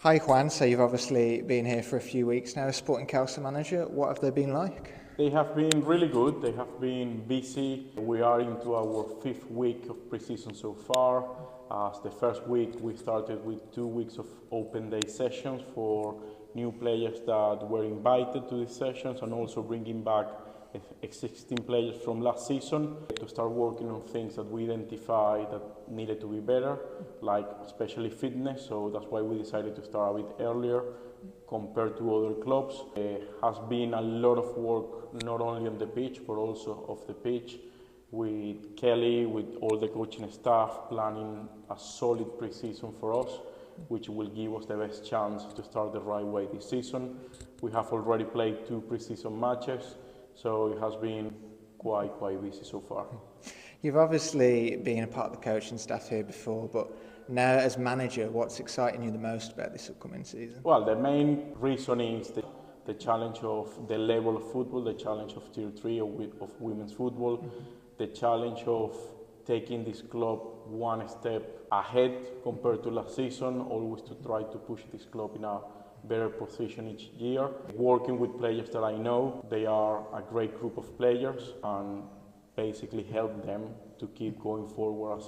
Hi Juan, so you've obviously been here for a few weeks now as Sporting Council manager. What have they been like? They have been really good. They have been busy. We are into our 5th week of pre-season so far. As the first week, we started with 2 weeks of open day sessions for new players that were invited to these sessions, and also bringing back existing players from last season to start working on things that we identified that needed to be better, like especially fitness. So that's why we decided to start a bit earlier compared to other clubs. There has been a lot of work not only on the pitch but also off the pitch with Kelly, with all the coaching staff, planning a solid pre-season for us, which will give us the best chance to start the right way this season. We have already played 2 pre-season matches, so it has been quite busy so far. You've obviously been a part of the coaching staff here before, but now as manager, what's exciting you the most about this upcoming season? Well, the main reason is the challenge of the level of football, the challenge of Tier 3 of women's football, the challenge of taking this club one step ahead compared to last season, always to try to push this club in a better position each year. Working with players that I know, they are a great group of players, and basically help them to keep going forward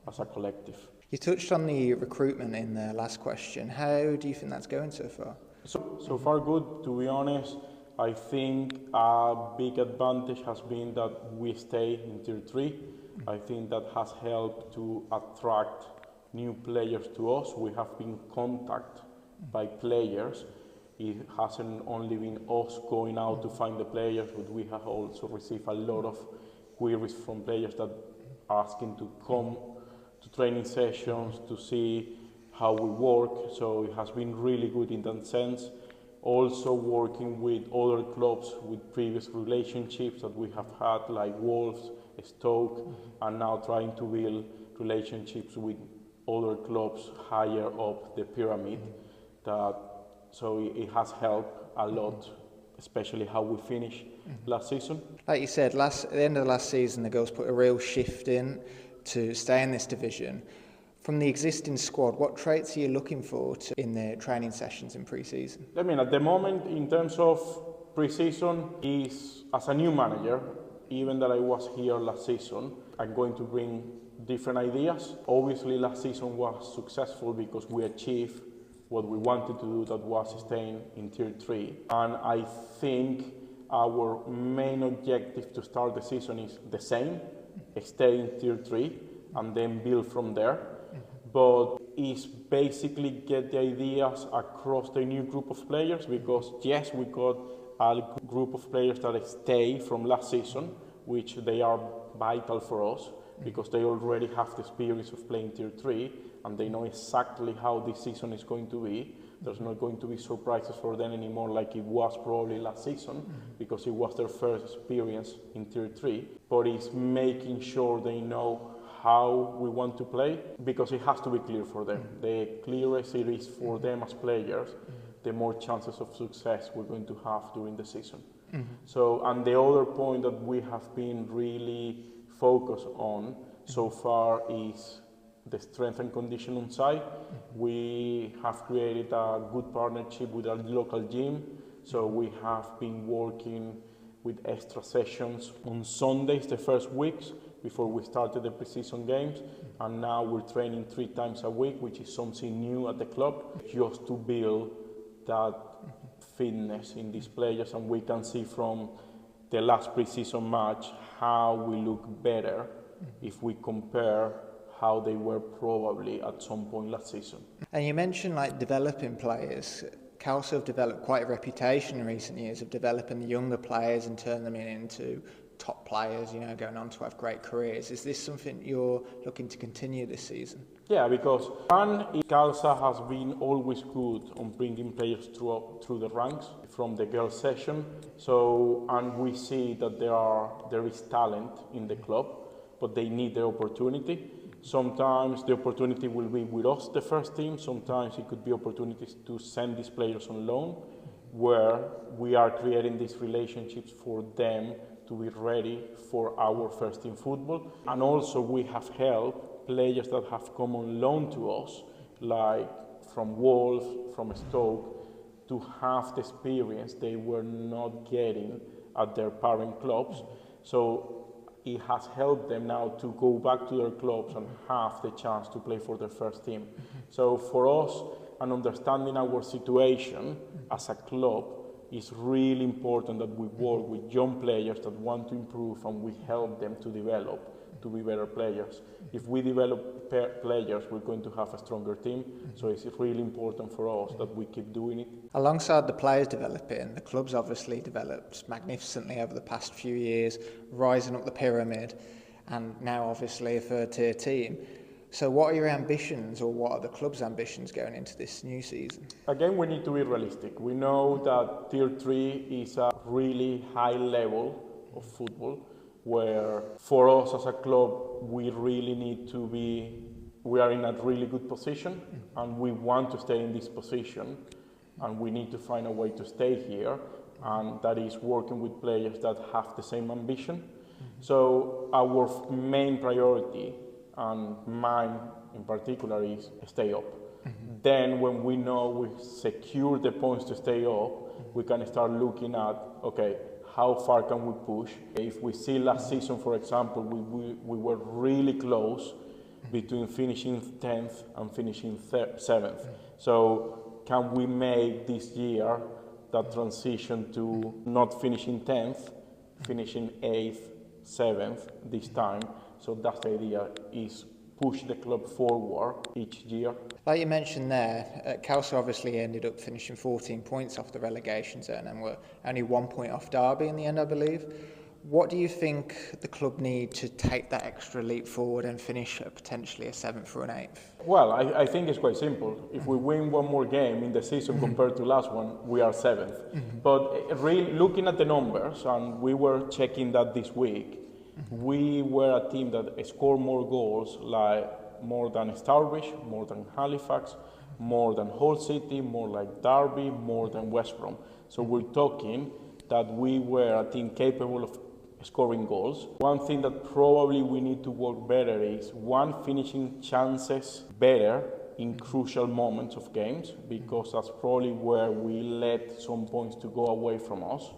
as a collective. You touched on the recruitment in the last question. How do you think that's going so far? So far good, to be honest. I think a big advantage has been that we stay in Tier 3. I think that has helped to attract new players to us. We have been contacted by players. It hasn't only been us going out to find the players, but we have also received a lot of queries from players that are asking to come to training sessions to see how we work. So it has been really good in that sense. Also working with other clubs with previous relationships that we have had, like Wolves, Stoke, and now trying to build relationships with other clubs higher up the pyramid. So it has helped a lot, especially how we finished last season. Like you said, at the end of the last season, the girls put a real shift in to stay in this division. From the existing squad, what traits are you looking for in the training sessions in pre-season? I mean, at the moment, in terms of pre-season, is as a new manager, even that I was here last season, I'm going to bring different ideas. Obviously, last season was successful because we achieved what we wanted to do, that was staying in Tier 3. And I think our main objective to start the season is the same, stay in Tier 3 and then build from there. But it's basically get the ideas across the new group of players, because yes, we got a group of players that stay from last season, which they are vital for us, because they already have the experience of playing Tier 3 and they know exactly how this season is going to be. There's not going to be surprises for them anymore like it was probably last season, because it was their first experience in Tier 3. But it's making sure they know how we want to play, because it has to be clear for them. The clearest it is for them as players, the more chances of success we're going to have during the season. So, and the other point that we have been really focused on so far is the strength and conditioning side. We have created a good partnership with a local gym, so we have been working with extra sessions on Sundays the first weeks before we started the pre-season games, and now we're training 3 times a week, which is something new at the club, just to build that fitness in these players. And we can see from the last pre-season match how we look better if we compare how they were probably at some point last season. And you mentioned like developing players. Calcio have developed quite a reputation in recent years of developing the younger players and turning them into top players, going on to have great careers. Is this something you're looking to continue this season? Yeah, because Calcio has been always good on bringing players through the ranks from the girls session. So, and we see that there is talent in the club, but they need the opportunity. Sometimes the opportunity will be with us, the first team. Sometimes it could be opportunities to send these players on loan, where we are creating these relationships for them to be ready for our first team football. And also we have helped players that have come on loan to us, like from Wolves, from Stoke, to have the experience they were not getting at their parent clubs. So it has helped them now to go back to their clubs and have the chance to play for their first team. So for us, and understanding our situation as a club, it's really important that we work with young players that want to improve, and we help them to develop to be better players. If we develop players, we're going to have a stronger team. So it's really important for us that we keep doing it. Alongside the players developing, the club's obviously developed magnificently over the past few years, rising up the pyramid, and now obviously a third-tier team. So what are your ambitions, or what are the club's ambitions going into this new season? Again, we need to be realistic. We know that Tier 3 is a really high level of football, where for us as a club, we really need to be, we are in a really good position, and we want to stay in this position, and we need to find a way to stay here, and that is working with players that have the same ambition. So our main priority, and mine in particular, is stay up. Then when we know we secure the points to stay up, we can start looking at, okay, how far can we push? If we see last season, for example, we were really close between finishing 10th and finishing 7th. So can we make this year that transition to not finishing 10th, finishing 8th, 7th this time? So that's the idea, is push the club forward each year. Like you mentioned there, Calcio obviously ended up finishing 14 points off the relegation zone and were only 1 point off Derby in the end, I believe. What do you think the club need to take that extra leap forward and finish at potentially a 7th or an 8th? Well, I think it's quite simple. If we win one more game in the season compared to last one, we are 7th. But really looking at the numbers, and we were checking that this week, we were a team that scored more goals, like more than Starbridge, more than Halifax, more than Hull City, more like Derby, more than West Brom. So we're talking that we were a team capable of scoring goals. One thing that probably we need to work better is, one, finishing chances better in crucial moments of games, because that's probably where we let some points to go away from us.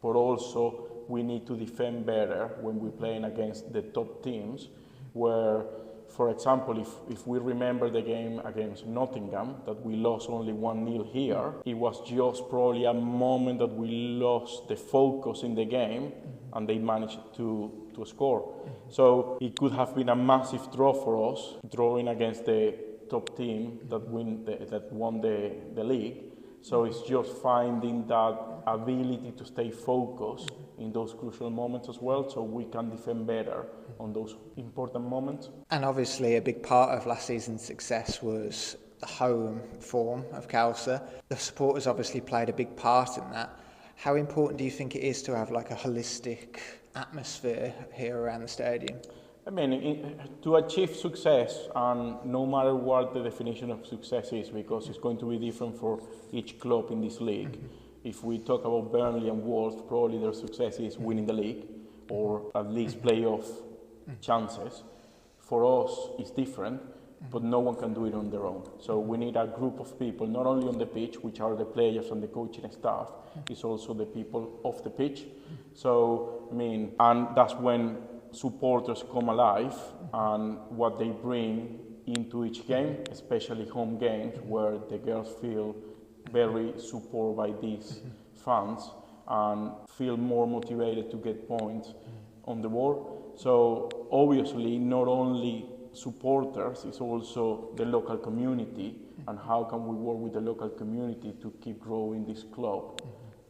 But also, we need to defend better when we're playing against the top teams, where, for example, if we remember the game against Nottingham, that we lost only 1-0 here, it was just probably a moment that we lost the focus in the game, and they managed to score. So it could have been a massive draw for us, drawing against the top team that won the league. So it's just finding that ability to stay focused in those crucial moments as well, so we can defend better on those important moments. And obviously a big part of last season's success was the home form of Calcio. The supporters obviously played a big part in that. How important do you think it is to have like a holistic atmosphere here around the stadium? I mean, to achieve success, and no matter what the definition of success is, because it's going to be different for each club in this league. If we talk about Burnley and Wolves, probably their success is winning the league, or at least playoff chances. For us, it's different, but no one can do it on their own. So we need a group of people, not only on the pitch, which are the players and the coaching staff, it's also the people off the pitch. So, I mean, and that's when supporters come alive, and what they bring into each game, especially home games, where the girls feel very supported by these fans and feel more motivated to get points on the board. So obviously not only supporters, it's also the local community, and how can we work with the local community to keep growing this club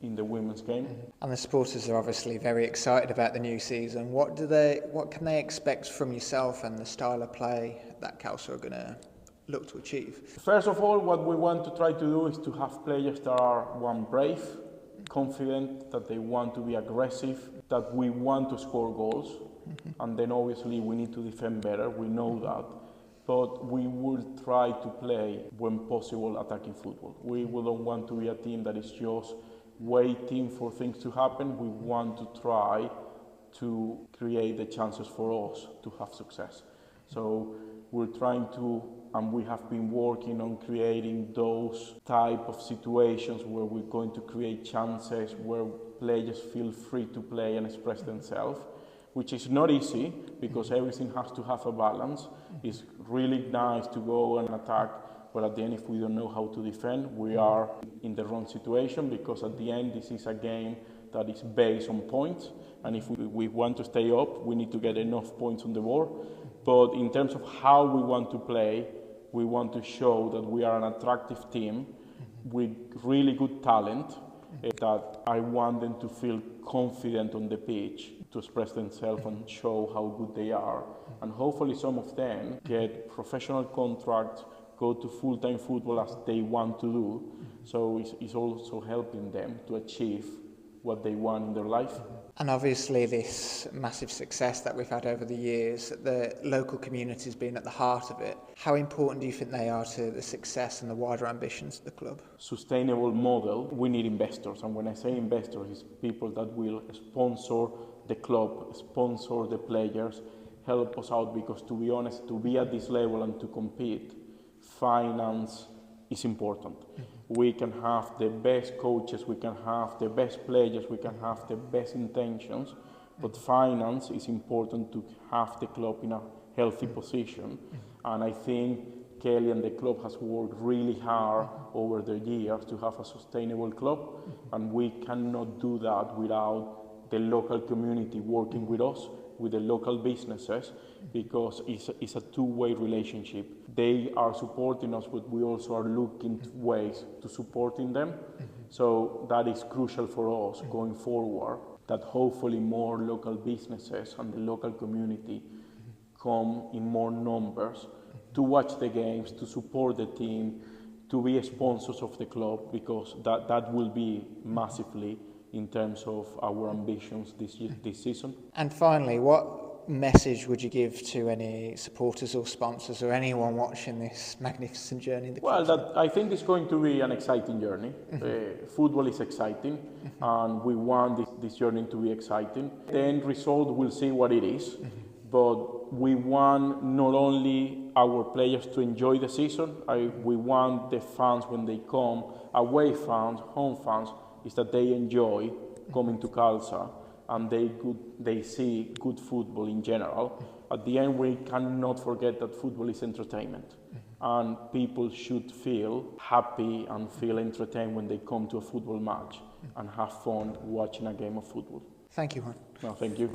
in the women's game. And the supporters are obviously very excited about the new season. What can they expect from yourself and the style of play that Calcio are going to look to achieve? First of all, what we want to try to do is to have players that are, one, brave, confident, that they want to be aggressive, that we want to score goals, and then obviously we need to defend better, we know that. But we will try to play, when possible, attacking football. We don't want to be a team that is just waiting for things to happen. We want to try to create the chances for us to have success. So we're trying to and we have been working on creating those type of situations where we're going to create chances where players feel free to play and express themselves, which is not easy because everything has to have a balance. It's really nice to go and attack, but at the end, if we don't know how to defend, we are in the wrong situation, because at the end, this is a game that is based on points, and if we want to stay up, we need to get enough points on the board. But in terms of how we want to play, we want to show that we are an attractive team with really good talent, that I want them to feel confident on the pitch, to express themselves and show how good they are. And hopefully some of them get professional contracts, go to full-time football as they want to do. So it's also helping them to achieve what they want in their life. And obviously this massive success that we've had over the years, the local community has been at the heart of it. How important do you think they are to the success and the wider ambitions of the club? Sustainable model, we need investors. And when I say investors, it's people that will sponsor the club, sponsor the players, help us out, because to be honest, to be at this level and to compete, finance is important. We can have the best coaches, we can have the best players, we can have the best intentions, but finance is important to have the club in a healthy position. And I think Kelly and the club has worked really hard over the years to have a sustainable club, and we cannot do that without the local community working with us, with the local businesses, because it's a two-way relationship. They are supporting us, but we also are looking to ways to supporting them. So that is crucial for us going forward, that hopefully more local businesses and the local community come in more numbers to watch the games, to support the team, to be sponsors of the club, because that will be massively in terms of our ambitions this season. And finally, what message would you give to any supporters or sponsors or anyone watching this magnificent journey? I think it's going to be an exciting journey. Football is exciting, and we want this journey to be exciting. The end result, we'll see what it is, but we want not only our players to enjoy the season, we want the fans, when they come, away fans, home fans, is that they enjoy coming to Calza and they see good football in general. At the end, we cannot forget that football is entertainment, and people should feel happy and feel entertained when they come to a football match and have fun watching a game of football. Thank you, Juan. No, thank you.